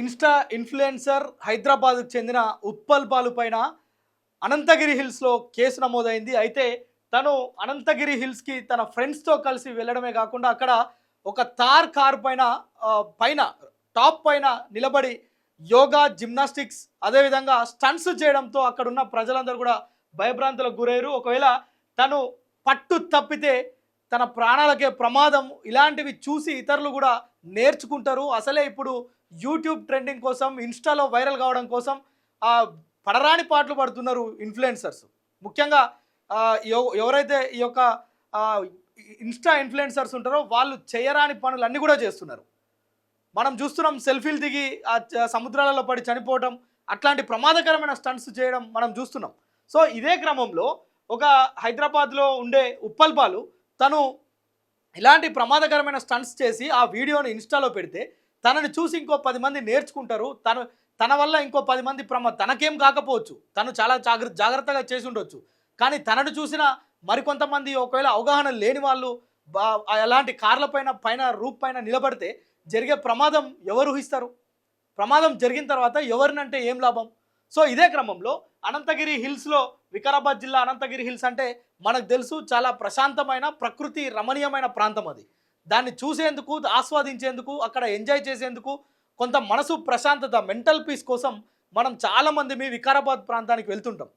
Insta influencer హైదరాబాద్కు చెందిన ఉప్పల్ బాలు పైన అనంతగిరి హిల్స్లో కేసు నమోదైంది. అయితే తను అనంతగిరి హిల్స్కి తన ఫ్రెండ్స్తో కలిసి వెళ్ళడమే కాకుండా అక్కడ ఒక తార్ కార్ పైన పైన టాప్ పైన నిలబడి యోగా జిమ్నాస్టిక్స్ అదేవిధంగా స్టంట్స్ చేయడంతో అక్కడున్న ప్రజలందరూ కూడా భయభ్రాంతులకు గురయ్యారు. ఒకవేళ తను పట్టు తప్పితే తన ప్రాణాలకే ప్రమాదం. ఇలాంటివి చూసి ఇతరులు కూడా నేర్చుకుంటారు. అసలే ఇప్పుడు యూట్యూబ్ ట్రెండింగ్ కోసం ఇన్స్టాలో వైరల్ కావడం కోసం పడరాని పాటలు పడుతున్నారు ఇన్ఫ్లుయెన్సర్స్. ముఖ్యంగా ఎవరైతే ఈ యొక్క ఇన్స్టా ఇన్ఫ్లుయెన్సర్స్ ఉంటారో వాళ్ళు చేయరాని పనులు అన్నీ కూడా చేస్తున్నారు. మనం చూస్తున్నాం, సెల్ఫీలు దిగి సముద్రాలలో పడి చనిపోవడం, అట్లాంటి ప్రమాదకరమైన స్టంట్స్ చేయడం మనం చూస్తున్నాం. సో ఇదే క్రమంలో ఒక హైదరాబాద్లో ఉండే ఉప్పల్ బాలు తను ఇలాంటి ప్రమాదకరమైన స్టంట్స్ చేసి ఆ వీడియోని ఇన్స్టాలో పెడితే తనని చూసి ఇంకో 10 మంది నేర్చుకుంటారు. తన వల్ల ఇంకో 10 మంది తనకేం కాకపోవచ్చు, తను చాలా జాగ్రత్తగా చేసి ఉండొచ్చు, కానీ తనను చూసిన మరికొంతమంది ఒకవేళ అవగాహన లేని వాళ్ళు అలాంటి కార్ల పైన రూప్ పైన నిలబడితే జరిగే ప్రమాదం ఎవరు ఊహిస్తారు? ప్రమాదం జరిగిన తర్వాత ఎవరినంటే ఏం లాభం? సో ఇదే క్రమంలో అనంతగిరి హిల్స్లో, వికారాబాద్ జిల్లా అనంతగిరి హిల్స్ అంటే మనకు తెలుసు చాలా ప్రశాంతమైన ప్రకృతి రమణీయమైన ప్రాంతం. అది దాన్ని చూసేందుకు, ఆస్వాదించేందుకు, అక్కడ ఎంజాయ్ చేసేందుకు, కొంత మనసు ప్రశాంతత, మెంటల్ పీస్ కోసం మనం చాలామంది వికారాబాద్ ప్రాంతానికి వెళ్తుంటాం.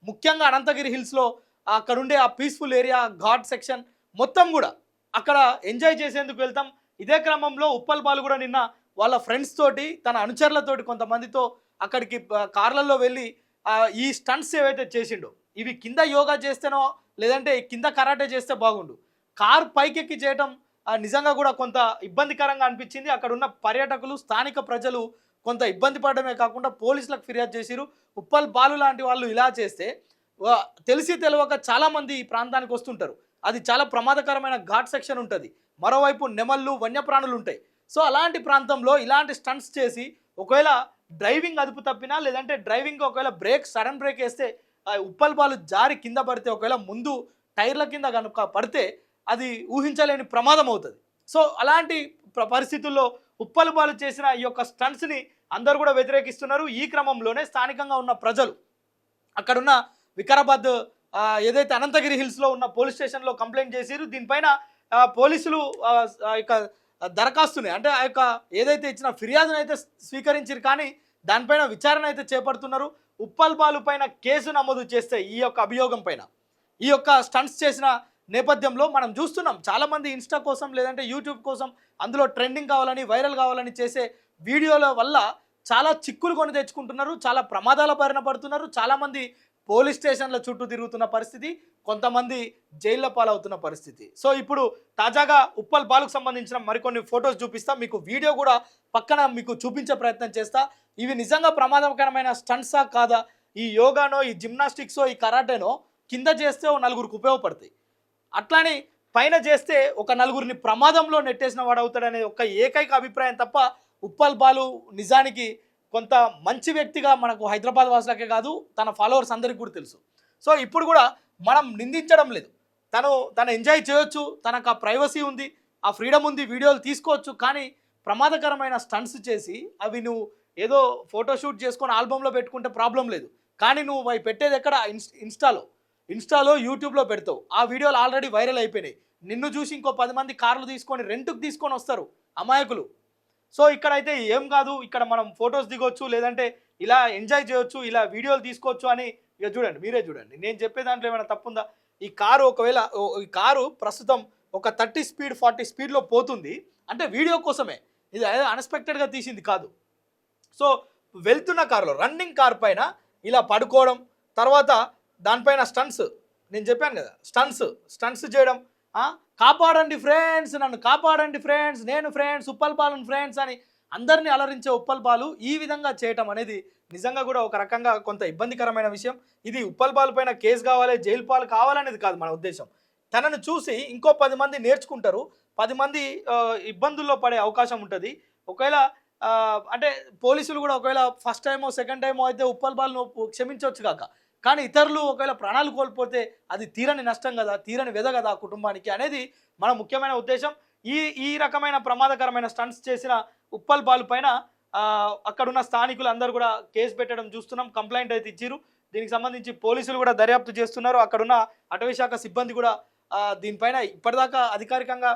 ముఖ్యంగా అనంతగిరి హిల్స్లో అక్కడుండే ఆ పీస్ఫుల్ ఏరియా, ఘాట్ సెక్షన్ మొత్తం కూడా అక్కడ ఎంజాయ్ చేసేందుకు వెళ్తాం. ఇదే క్రమంలో ఉప్పల్ బాలు కూడా నిన్న వాళ్ళ ఫ్రెండ్స్ తోటి, తన అనుచరులతోటి కొంతమందితో అక్కడికి కార్లలో వెళ్ళి ఈ స్టంట్స్ ఏవైతే చేసిండో ఇవి కింద యోగా చేస్తేనో లేదంటే కింద కరాటే చేస్తే బాగుండు, కారు పైకెక్కి చేయటం నిజంగా కూడా కొంత ఇబ్బందికరంగా అనిపించింది. అక్కడ ఉన్న పర్యాటకులు, స్థానిక ప్రజలు కొంత ఇబ్బంది పడడమే కాకుండా పోలీసులకు ఫిర్యాదు చేసిరు. ఉప్పల్ బాలు లాంటి వాళ్ళు ఇలా చేస్తే తెలిసి తెలియక చాలామంది ఈ ప్రాంతానికి వస్తుంటారు. అది చాలా ప్రమాదకరమైన ఘాట్ సెక్షన్ ఉంటుంది. మరోవైపు నెమళ్ళు, వన్యప్రాణులు ఉంటాయి. సో అలాంటి ప్రాంతంలో ఇలాంటి స్టంట్స్ చేసి ఒకవేళ డ్రైవింగ్ అదుపు తప్పినా లేదంటే డ్రైవింగ్ ఒకవేళ సడన్ బ్రేక్ వేస్తే ఉప్పల్ బాలు జారి కింద పడితే, ఒకవేళ ముందు టైర్ల కింద కనుక పడితే అది ఊహించలేని ప్రమాదం అవుతుంది. సో అలాంటి పరిస్థితుల్లో ఉప్పల్ బాలు చేసిన ఈ యొక్క స్టంట్స్ని అందరూ కూడా వ్యతిరేకిస్తున్నారు. ఈ క్రమంలోనే స్థానికంగా ఉన్న ప్రజలు అక్కడున్న వికారాబాద్ ఏదైతే అనంతగిరి హిల్స్లో ఉన్న పోలీస్ స్టేషన్లో కంప్లైంట్ చేసిరు. దీనిపైన పోలీసులు దరఖాస్తుని అంటే ఆ యొక్క ఏదైతే ఇచ్చిన ఫిర్యాదును అయితే స్వీకరించారు, కానీ దానిపైన విచారణ అయితే చేపడుతున్నారు. ఉప్పల్ బాలు పైన కేసు నమోదు చేస్తే ఈ యొక్క అభియోగం పైన, ఈ యొక్క స్టంట్స్ చేసిన నేపథ్యంలో మనం చూస్తున్నాం చాలామంది ఇన్స్టా కోసం లేదంటే యూట్యూబ్ కోసం అందులో ట్రెండింగ్ కావాలని, వైరల్ కావాలని చేసే వీడియోల వల్ల చాలా చిక్కులు కొని తెచ్చుకుంటున్నారు, చాలా ప్రమాదాల బారిన పడుతున్నారు. చాలామంది పోలీస్ స్టేషన్ల చుట్టూ తిరుగుతున్న పరిస్థితి, కొంతమంది జైళ్ళ పాలవుతున్న పరిస్థితి. సో ఇప్పుడు తాజాగా ఉప్పల్ బాలుకు సంబంధించిన మరికొన్ని ఫొటోస్ చూపిస్తా, మీకు వీడియో కూడా పక్కన మీకు చూపించే ప్రయత్నం చేస్తా. ఇవి నిజంగా ప్రమాదకరమైన స్టంట్సా కాదా, ఈ యోగానో, ఈ జిమ్నాస్టిక్సో, ఈ కరాటేనో కింద చేస్తే ఓ నలుగురికి ఉపయోగపడతాయి, అట్లానే పైన చేస్తే ఒక నలుగురిని ప్రమాదంలో నెట్టేసిన వాడు అవుతాడనే ఒక ఏకైక అభిప్రాయం తప్ప ఉప్పల్ బాలు నిజానికి కొంత మంచి వ్యక్తిగా మనకు హైదరాబాద్ వాసులకే కాదు తన ఫాలోవర్స్ అందరికీ కూడా తెలుసు. సో ఇప్పుడు కూడా మనం నిందించడం లేదు, తను ఎంజాయ్ చేయొచ్చు, తనకు ఆ ప్రైవసీ ఉంది, ఆ ఫ్రీడమ్ ఉంది, వీడియోలు తీసుకోవచ్చు. కానీ ప్రమాదకరమైన స్టంట్స్ చేసి అవి నువ్వు ఏదో ఫోటోషూట్ చేసుకొని ఆల్బంలో పెట్టుకుంటే ప్రాబ్లం లేదు, కానీ నువ్వు అవి పెట్టేది ఎక్కడ? ఇన్స్టాలో యూట్యూబ్లో పెడతావు. ఆ వీడియోలు ఆల్రెడీ వైరల్ అయిపోయినాయి. నిన్ను చూసి ఇంకో 10 మంది కార్లు తీసుకొని రెంట్కి తీసుకొని వస్తారు అమాయకులు. సో ఇక్కడైతే ఏం కాదు, ఇక్కడ మనం ఫొటోస్ దిగొచ్చు, లేదంటే ఇలా ఎంజాయ్ చేయొచ్చు, ఇలా వీడియోలు తీసుకోవచ్చు అని. ఇక చూడండి, మీరే చూడండి, నేను చెప్పే దాంట్లో ఏమైనా తప్పుందా? ఈ కారు ఒకవేళ ఈ కారు ప్రస్తుతం ఒక 30 స్పీడ్ 40 స్పీడ్లో పోతుంది అంటే వీడియో కోసమే, ఇది అన్ఎక్స్పెక్టెడ్గా తీసింది కాదు. సో వెళ్తున్న కారులో, రన్నింగ్ కార్ పైన ఇలా పడుకోవడం, తర్వాత దానిపైన స్టంట్స్, నేను చెప్పాను కదా స్టంట్స్ చేయడం, కాపాడండి ఫ్రెండ్స్, నన్ను కాపాడండి ఫ్రెండ్స్, నేను ఫ్రెండ్స్, ఉప్పల్ బాలుని ఫ్రెండ్స్ అని అందరినీ అలరించే ఉప్పల్ బాలు ఈ విధంగా చేయటం అనేది నిజంగా కూడా ఒక రకంగా కొంత ఇబ్బందికరమైన విషయం. ఇది ఉప్పల్ బాలు పైన కేసు కావాలి, జైలు పాలు కావాలనేది కాదు మన ఉద్దేశం. తనను చూసి ఇంకో 10 మంది నేర్చుకుంటారు, 10 మంది ఇబ్బందుల్లో పడే అవకాశం ఉంటుంది. ఒకవేళ అంటే పోలీసులు కూడా ఒకవేళ ఫస్ట్ టైమో సెకండ్ టైమో అయితే ఉప్పల్ బాలును క్షమించవచ్చు కాక, కానీ ఇతరులు ఒకవేళ ప్రాణాలు కోల్పోతే అది తీరని నష్టం కదా, తీరని వెద కదా ఆ కుటుంబానికి అనేది మన ముఖ్యమైన ఉద్దేశం. ఈ రకమైన ప్రమాదకరమైన స్టంట్స్ చేసిన ఉప్పల్ బాలు పైన అక్కడున్న స్థానికులు అందరూ కూడా కేసు పెట్టడం చూస్తున్నాం. కంప్లైంట్ అయితే ఇచ్చిర్రు. దీనికి సంబంధించి పోలీసులు కూడా దర్యాప్తు చేస్తున్నారు. అక్కడున్న అటవీ శాఖ సిబ్బంది కూడా దీనిపైన ఇప్పటిదాకా అధికారికంగా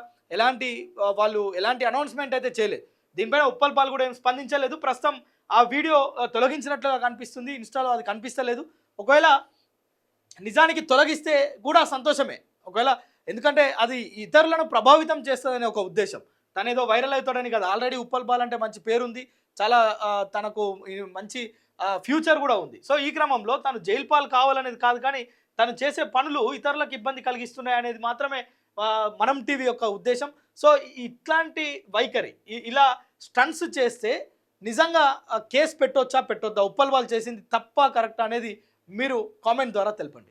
వాళ్ళు ఎలాంటి అనౌన్స్మెంట్ అయితే చేయలేదు. దీనిపైన ఉప్పల్పాలు కూడా ఏం స్పందించలేదు. ప్రస్తుతం ఆ వీడియో తొలగించినట్లుగా కనిపిస్తుంది. ఇన్స్టాలో అది కనిపిస్తలేదు. ఒకవేళ నిజానికి తొలగిస్తే కూడా సంతోషమే. ఒకవేళ ఎందుకంటే అది ఇతరులను ప్రభావితం చేస్తుందనే ఒక ఉద్దేశం. తనేదో వైరల్ అవుతాడని కదా. ఆల్రెడీ ఉప్పల్పాల్ అంటే మంచి పేరుంది. చాలా తనకు మంచి ఫ్యూచర్ కూడా ఉంది. సో ఈ క్రమంలో తను జైలు పాలు కావాలనేది కాదు, కానీ తను చేసే పనులు ఇతరులకు ఇబ్బంది కలిగిస్తున్నాయి అనేది మాత్రమే మనం టీవీ యొక్క ఉద్దేశం. సో ఇట్లాంటి వైఖరి ఇలా స్టంట్స్ చేస్తే నిజంగా కేసు పెట్టొచ్చా పెట్టొద్దా? ఉప్పల్పాల్ చేసింది తప్ప కరెక్ట్ అనేది మీరు కామెంట్ ద్వారా తెలపండి.